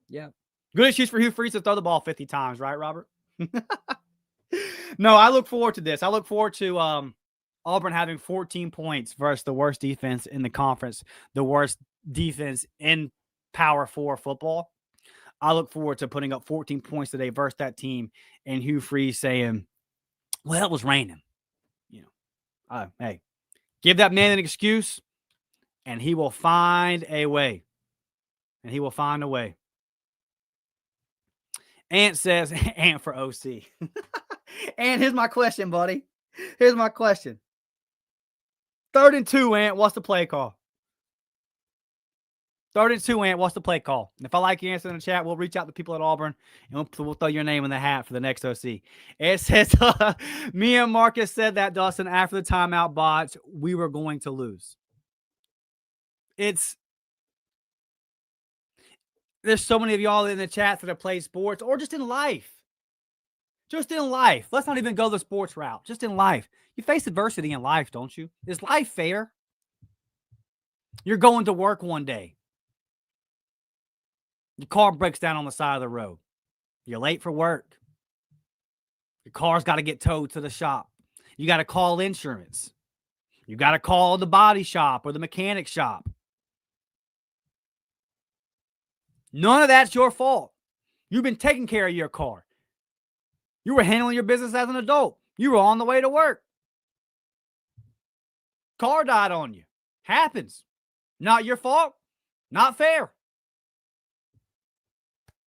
Yeah. Good excuse for Hugh Freeze to throw the ball 50 times, right, Robert? No, I look forward to this. I look forward to Auburn having 14 points versus the worst defense in the conference, the worst defense in Power 4 football. I look forward to putting up 14 points today versus that team and Hugh Freeze saying, well, it was raining. You know, hey, give that man an excuse and he will find a way. And he will find a way. Ant says, Ant for OC. And here's my question, buddy. Here's my question. 3rd and 2, Ant. What's the play call? 3rd and 2, Ant. What's the play call? And if I like your answer in the chat, we'll reach out to people at Auburn and we'll throw your name in the hat for the next OC. It says, me and Marcus said that, Dustin, after the timeout botch, we were going to lose. There's so many of y'all in the chat that have played sports or just in life. Just in life. Let's not even go the sports route. Just in life. You face adversity in life, don't you? Is life fair? You're going to work one day. Your car breaks down on the side of the road. You're late for work. Your car's got to get towed to the shop. You got to call insurance. You got to call the body shop or the mechanic shop. None of that's your fault. You've been taking care of your car. You were handling your business as an adult. You were on the way to work. Car died on you. Happens. Not your fault. Not fair.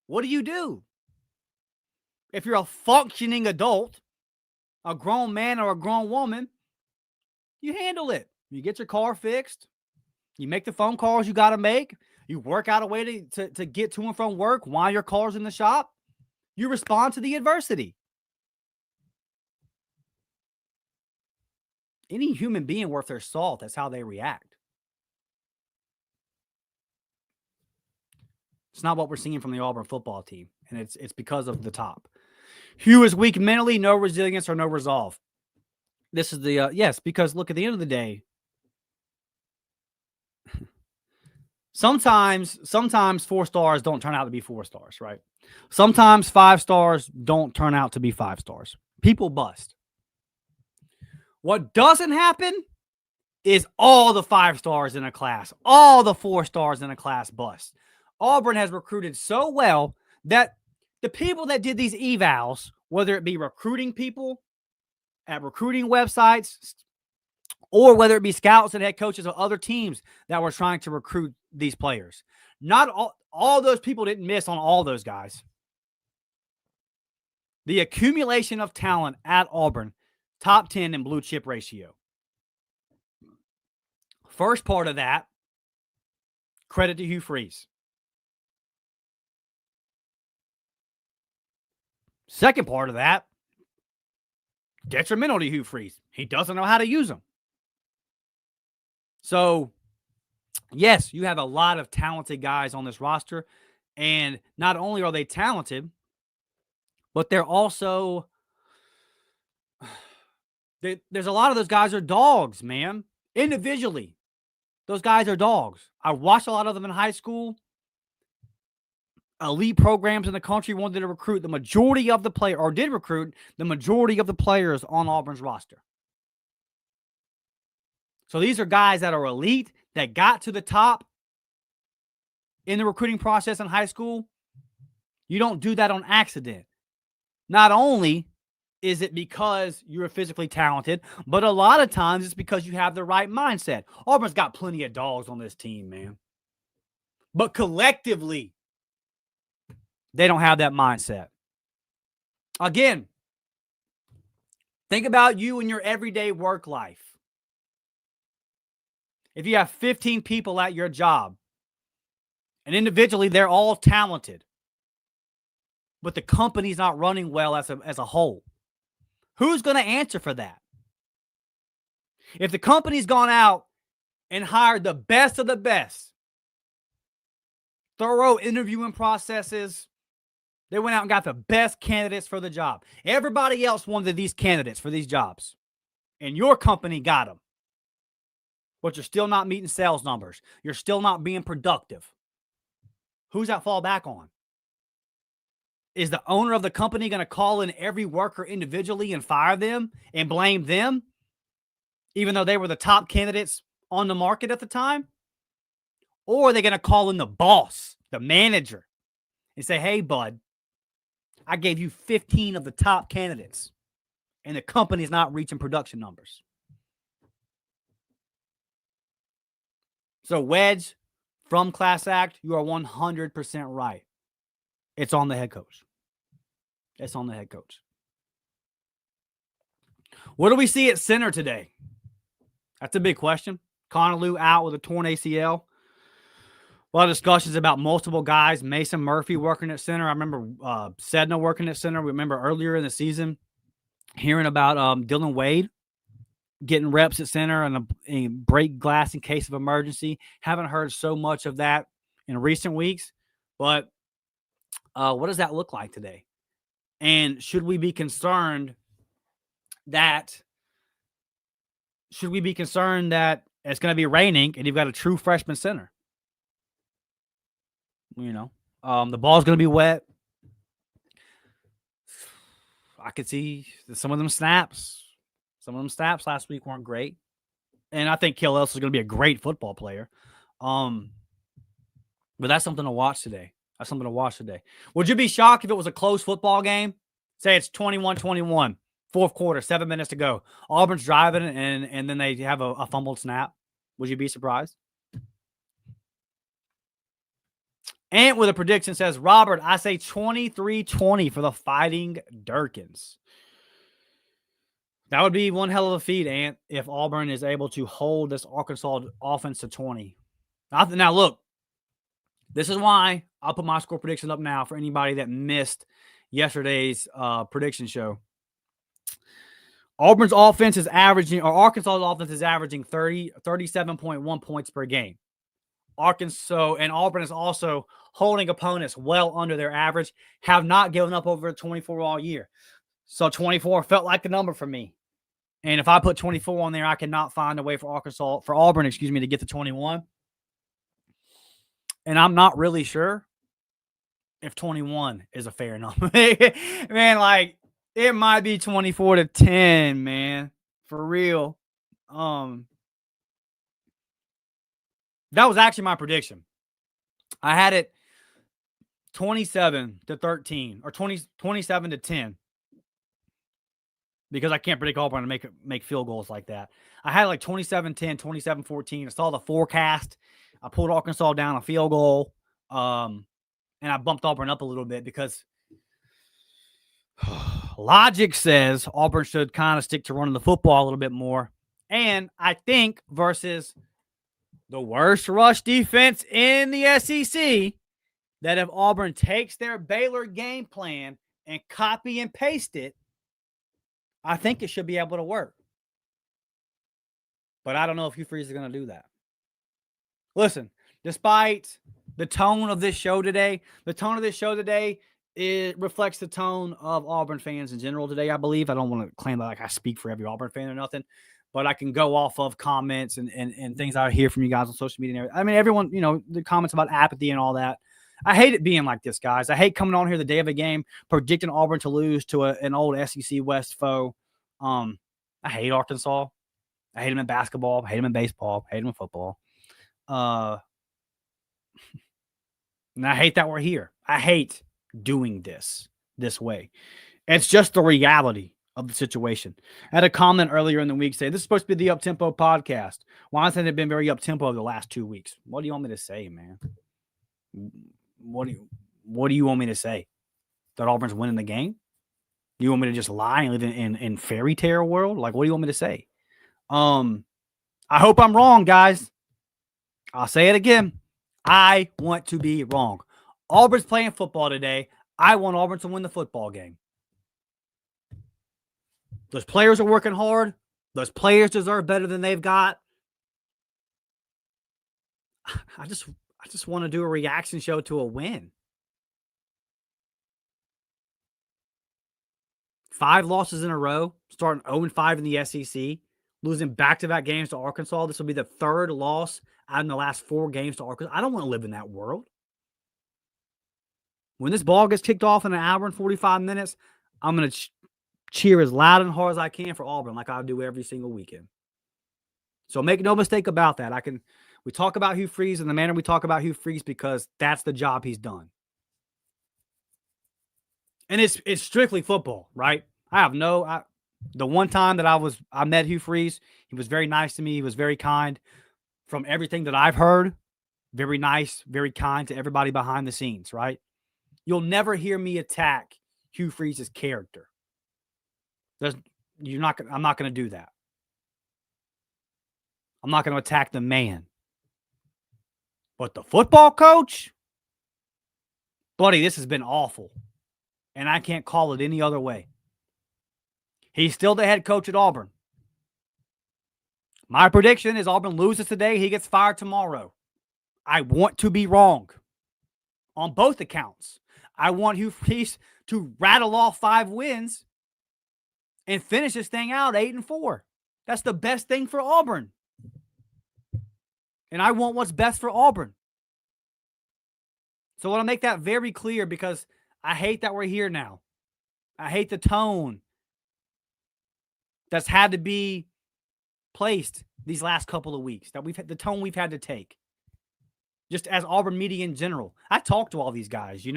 What do? If you're a functioning adult, a grown man or a grown woman, you handle it. You get your car fixed. You make the phone calls you got to make. You work out a way to get to and from work while your car's in the shop. You respond to the adversity. Any human being worth their salt, that's how they react. It's not what we're seeing from the Auburn football team, and it's because of the top. Hugh is weak mentally, no resilience or no resolve. This is the yes, because look, at the end of the day, sometimes 4 stars don't turn out to be 4 stars, right? Sometimes 5 stars don't turn out to be 5 stars. People bust. What doesn't happen is all the 5 stars in a class, all the 4 stars in a class bust. Auburn has recruited so well that the people that did these evals, whether it be recruiting people at recruiting websites or whether it be scouts and head coaches of other teams that were trying to recruit these players. Not all those people didn't miss on all those guys. The accumulation of talent at Auburn, top 10 in blue chip ratio. First part of that, credit to Hugh Freeze. Second part of that, detrimental to Hugh Freeze. He doesn't know how to use them. So, yes, you have a lot of talented guys on this roster. And not only are they talented, but they're also, there's a lot of those guys are dogs, man. Individually, those guys are dogs. I watched a lot of them in high school. Elite programs in the country wanted to recruit the majority of the player, or did recruit the majority of the players on Auburn's roster. So these are guys that are elite, that got to the top in the recruiting process in high school. You don't do that on accident. Not only is it because you're physically talented, but a lot of times it's because you have the right mindset. Auburn's got plenty of dogs on this team, man. But collectively, they don't have that mindset. Again, think about you in your everyday work life. If you have 15 people at your job, and individually they're all talented, but the company's not running well as a whole, who's going to answer for that? If the company's gone out and hired the best of the best, thorough interviewing processes, they went out and got the best candidates for the job. Everybody else wanted these candidates for these jobs, and your company got them. But you're still not meeting sales numbers. You're still not being productive. Who's that fall back on? Is the owner of the company going to call in every worker individually and fire them and blame them, even though they were the top candidates on the market at the time? Or are they going to call in the boss, the manager, and say, hey, bud, I gave you 15 of the top candidates, and the company's not reaching production numbers. So, Wedge, from Class Act, you are 100% right. It's on the head coach. It's on the head coach. What do we see at center today? That's a big question. Conaloo out with a torn ACL. A lot of discussions about multiple guys. Mason Murphy working at center. I remember Sedna working at center. We remember earlier in the season hearing about Dylan Wade getting reps at center and a break glass in case of emergency. Haven't heard so much of that in recent weeks. But what does that look like today? And should we be concerned that it's going to be raining and you've got a true freshman center? You know, the ball's going to be wet. I could see some of them snaps. Some of them snaps last week weren't great. And I think Kill Ellis is going to be a great football player. But that's something to watch today. Would you be shocked if it was a close football game? Say it's 21-21, fourth quarter, 7 minutes to go. Auburn's driving and then they have a fumbled snap. Would you be surprised? Ant with a prediction says, Robert, I say 23-20 for the Fighting Durkins. That would be one hell of a feat, Ant, if Auburn is able to hold this Arkansas offense to 20. Now, look, this is why I'll put my score prediction up now for anybody that missed yesterday's prediction show. Auburn's offense is averaging, or Arkansas's offense is averaging 37.1 points per game. Auburn is also holding opponents well under their average, have not given up over 24 all year. So 24 felt like the number for me. And if I put 24 on there, I cannot find a way for Auburn, to get to 21. And I'm not really sure if 21 is a fair number. Man, like, it might be 24-10, man. For real. That was actually my prediction. I had it 27-13 or 27-10 because I can't predict Auburn to make field goals like that. I had like 27-10, 27-14. I saw the forecast I pulled Arkansas down a field goal, and I bumped Auburn up a little bit because logic says Auburn should kind of stick to running the football a little bit more. And I think versus the worst rush defense in the SEC, that if Auburn takes their Baylor game plan and copy and paste it, I think it should be able to work. But I don't know if Hugh Freeze is going to do that. Listen, despite the tone of this show today, it reflects the tone of Auburn fans in general today, I believe. I don't want to claim that like I speak for every Auburn fan or nothing, but I can go off of comments and things I hear from you guys on social media and everything. I mean, everyone, the comments about apathy and all that. I hate it being like this, guys. I hate coming on here the day of a game, predicting Auburn to lose to an old SEC West foe. I hate Arkansas. I hate them in basketball. I hate them in baseball. I hate them in football. And I hate that we're here. I hate doing this way. It's just the reality of the situation. I had a comment earlier in the week saying, this is supposed to be the up-tempo podcast. Why hasn't it been very up-tempo the last 2 weeks? What do you want me to say, man? What do you want me to say? That Auburn's winning the game? You want me to just lie and live in fairy tale world? Like, what do you want me to say? I hope I'm wrong, guys. I'll say it again. I want to be wrong. Auburn's playing football today. I want Auburn to win the football game. Those players are working hard. Those players deserve better than they've got. I just want to do a reaction show to a win. 5 losses in a row, starting 0-5 in the SEC, losing back-to-back games to Arkansas. This will be the 3rd loss out in the last 4 games to Arkansas. I don't want to live in that world. When this ball gets kicked off in an hour and 45 minutes, I'm going to cheer as loud and hard as I can for Auburn, like I do every single weekend. So make no mistake about that. We talk about Hugh Freeze in the manner we talk about Hugh Freeze because that's the job he's done. And it's strictly football, right? The one time that I met Hugh Freeze, he was very nice to me. He was very kind. From everything that I've heard, very nice, very kind to everybody behind the scenes, right? You'll never hear me attack Hugh Freeze's character. I'm not going to do that. I'm not going to attack the man. But the football coach, buddy, this has been awful. And I can't call it any other way. He's still the head coach at Auburn. My prediction is Auburn loses today. He gets fired tomorrow. I want to be wrong on both accounts. I want Hugh Freeze to rattle off 5 wins and finish this thing out 8-4. That's the best thing for Auburn. And I want what's best for Auburn. So I want to make that very clear because I hate that we're here now. I hate the tone that's had to be placed these last couple of weeks, the tone we've had to take. Just as Auburn media in general. I talk to all these guys, I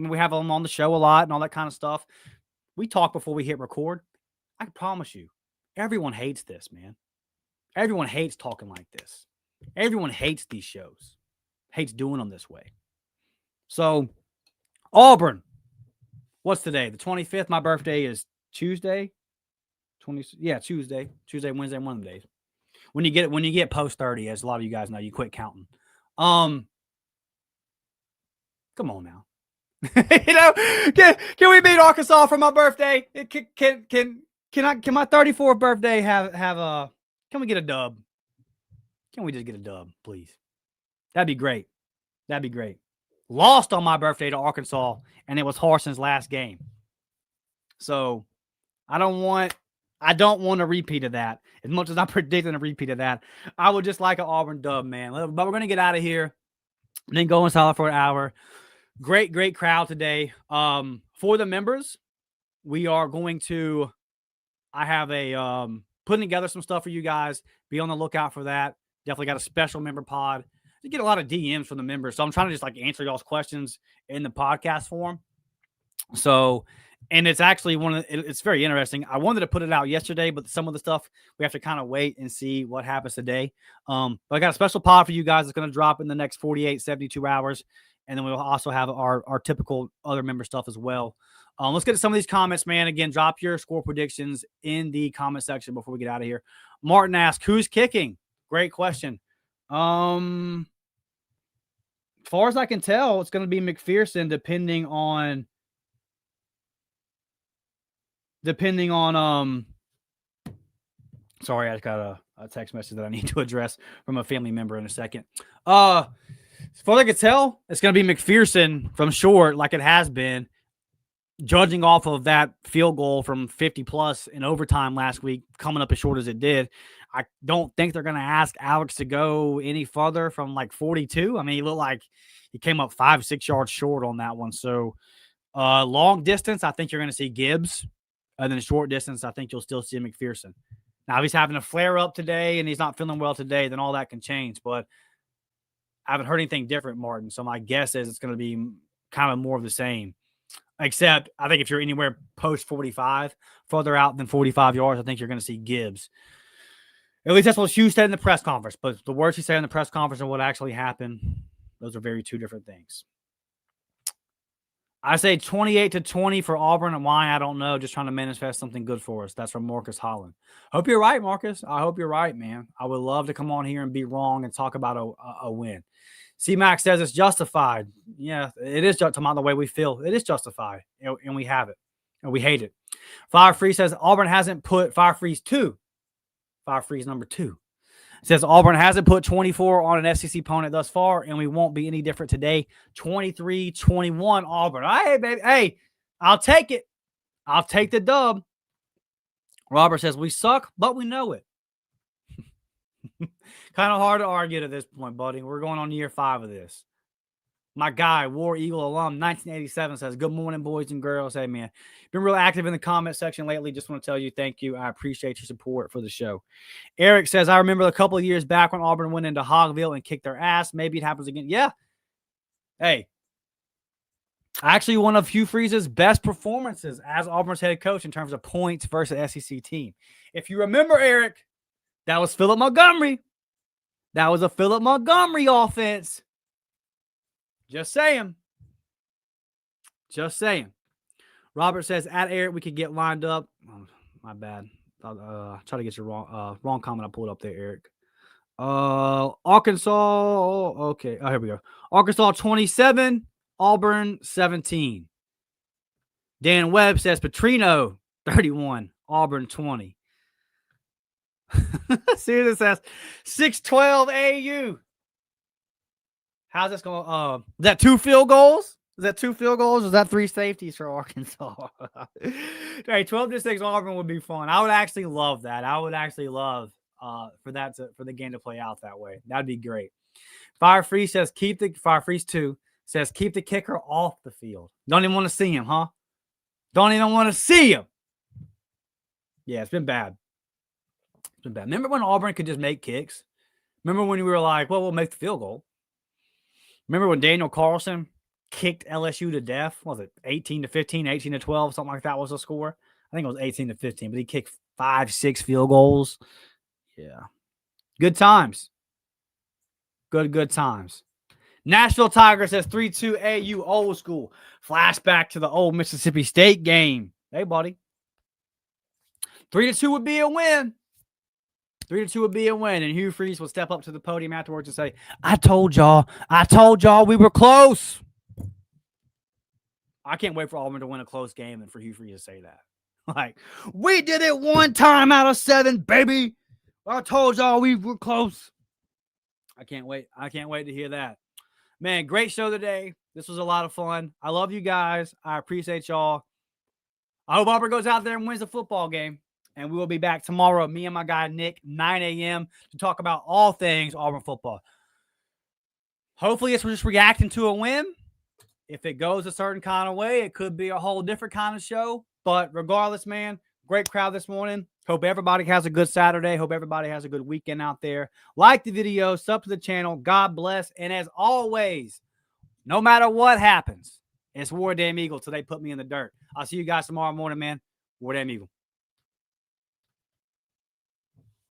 mean, we have them on the show a lot and all that kind of stuff. We talk before we hit record. I can promise you, everyone hates this, man. Everyone hates talking like this. Everyone hates these shows. Hates doing them this way. So, Auburn. What's today? The 25th. My birthday is Tuesday. Tuesday. Tuesday, Wednesday, one of the days. When you get post 30, as a lot of you guys know, you quit counting. Come on now. Can we beat Arkansas for my birthday? Can my 34th birthday have can we get a dub? Can we just get a dub, please? That'd be great. Lost on my birthday to Arkansas, and it was Harson's last game. So I don't want a repeat of that. As much as I'm predicting a repeat of that, I would just like an Auburn dub, man. But we're going to get out of here and then go inside for an hour. Great crowd today. For the members, we are going to I have a putting together some stuff for you guys. Be on the lookout for that. Definitely got a special member pod. You get a lot of DMs from the members, so I'm trying to just answer y'all's questions in the podcast form. So, and it's actually it's very interesting. I wanted to put it out yesterday, but some of the stuff we have to kind of wait and see what happens today. But I got a special pod for you guys that's going to drop in the next 48, 72 hours. And then we'll also have our typical other member stuff as well. Let's get to some of these comments, man. Again, drop your score predictions in the comment section before we get out of here. Martin asked, who's kicking? Great question. As far as I can tell, it's going to be McPherson, depending on sorry, I just got a text message that I need to address from a family member in a second. As far as I can tell, it's going to be McPherson from short, like it has been, judging off of that field goal from 50 plus in overtime last week, coming up as short as it did. I don't think they're going to ask Alex to go any further from like 42. I mean, he looked like he came up 5-6 yards short on that one. So long distance, I think you're going to see Gibbs. And then short distance, I think you'll still see McPherson. Now, if he's having a flare up today and he's not feeling well today, then all that can change. But I haven't heard anything different, Martin. So my guess is it's going to be kind of more of the same. Except I think if you're anywhere post 45, further out than 45 yards, I think you're going to see Gibbs. At least that's what Hugh said in the press conference. But the words he said in the press conference and what actually happened, those are very two different things. I say 28-20 for Auburn, and why, I don't know. Just trying to manifest something good for us. That's from Marcus Holland. Hope you're right, Marcus. I hope you're right, man. I would love to come on here and be wrong and talk about a win. C-Max says it's justified. Yeah, it is talking about the way we feel. It is justified, and we have it, and we hate it. Fire Free says Auburn hasn't put Fire Freeze 2. Fire Freeze number 2. Says Auburn hasn't put 24 on an SEC opponent thus far, and we won't be any different today. 23-21 Auburn. Hey, baby. Hey, I'll take it. I'll take the dub. Robert says we suck, but we know it. Kind of hard to argue at this point, buddy. We're going on year 5 of this. My guy, War Eagle alum, 1987, says, good morning, boys and girls. Hey, man, been real active in the comment section lately. Just want to tell you thank you. I appreciate your support for the show. Eric says, I remember a couple of years back when Auburn went into Hogville and kicked their ass. Maybe it happens again. Yeah. Hey, actually one of Hugh Freeze's best performances as Auburn's head coach in terms of points versus SEC team. If you remember, Eric, that was Philip Montgomery. That was a Philip Montgomery offense. Just saying. Just saying. Robert says, at Eric, we could get lined up. Oh, my bad. Try to get your wrong comment I pulled up there, Eric. Arkansas. Okay. Oh, here we go. Arkansas 27, Auburn 17. Dan Webb says, Petrino 31, Auburn 20. See this says 6-12 AU. How's this going? Is that 2 field goals? Is that 2 field goals? Or is that 3 safeties for Arkansas? Hey, 12-6 Auburn would be fun. I would actually love that. I would actually love for the game to play out that way. That'd be great. Fire Freeze says Fire Freeze 2 says keep the kicker off the field. Don't even want to see him, huh? Don't even want to see him. Yeah, it's been bad. It's been bad. Remember when Auburn could just make kicks? Remember when we were like, well, we'll make the field goal. Remember when Daniel Carlson kicked LSU to death? Was it 18-15, 18-12, something like that was the score? I think it was 18-15, but he kicked 5-6 field goals. Yeah. Good times. Good times. Nashville Tigers says 3-2 AU old school. Flashback to the old Mississippi State game. Hey, buddy. 3-2 would be a win. 3-2 would be a win, and Hugh Freeze will step up to the podium afterwards and say, I told y'all we were close. I can't wait for Auburn to win a close game and for Hugh Freeze to say that. Like, we did it 1 time out of 7, baby. I told y'all we were close. I can't wait. I can't wait to hear that. Man, great show today. This was a lot of fun. I love you guys. I appreciate y'all. I hope Auburn goes out there and wins the football game. And we will be back tomorrow, me and my guy Nick, 9 a.m. to talk about all things Auburn football. Hopefully it's just reacting to a win. If it goes a certain kind of way, it could be a whole different kind of show. But regardless, man, great crowd this morning. Hope everybody has a good Saturday. Hope everybody has a good weekend out there. Like the video, sub to the channel. God bless. And as always, no matter what happens, And it's War Damn Eagle till they put me in the dirt. I'll see you guys tomorrow morning, man. War Damn Eagle.